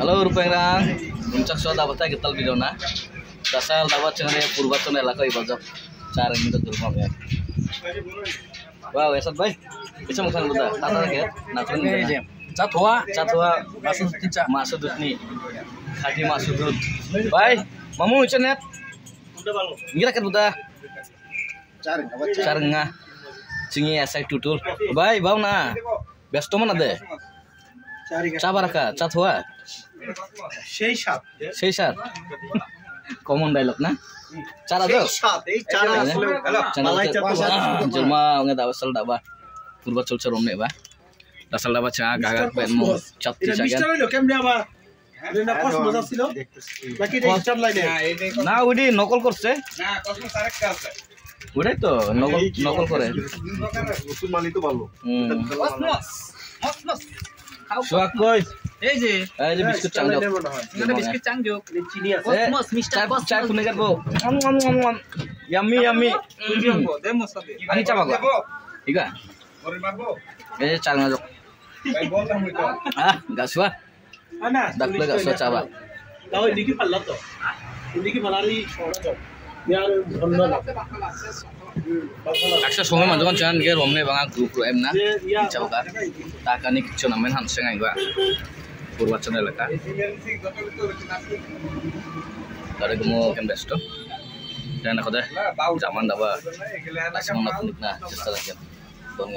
Halo Rupengrang, puncak suatu dapat kita video na. Dasar dapat cengar Purwaton elaka ibajak cara ini tuh ya. Wow, esat baik. Bisa makan buta. Tata ya. Nakun aja. Catwa masuk nih. Hadi masuk dulu. Baik, mamu cenet. Ngira kan buta. Cara ngah. Cingi esai tutul. Baik, bau na. Besto mana deh? Cabaraka, catwa. Sei sat. Common dialog na. Cara tuh. Jelma nggak tahu asal dah bah. Purba culture omne bah. Asal dah bah cang agak ben mau cat di cagan. Nah, udah nokol korse. Udah itu nokol kore. Usul mal itu balu. Suak boy. এই যে biscuit চাংজক এটা biscuit চাংজক চিনি আছে cosmos mister cosmos চাই শুনে গেল yummy yummy দে মসলা দে ani চাবা গো ঠিক আছে Orang mabuk. এই চাল না জক Baik bol kamu itu. gaswa ana dakle gaswa চাবা তাও এদিকে পাল্লা তো এদিকে মালালি ছড়া তো ইয়ার ধন্য না aksa songai manjukan jangan ge romne banga grup em na চাবা takani kicho namen hanseng ai gua Purwaton elaka tare gumo ken besto dan aku deh zaman dapat asman nak nikna cesta lagi don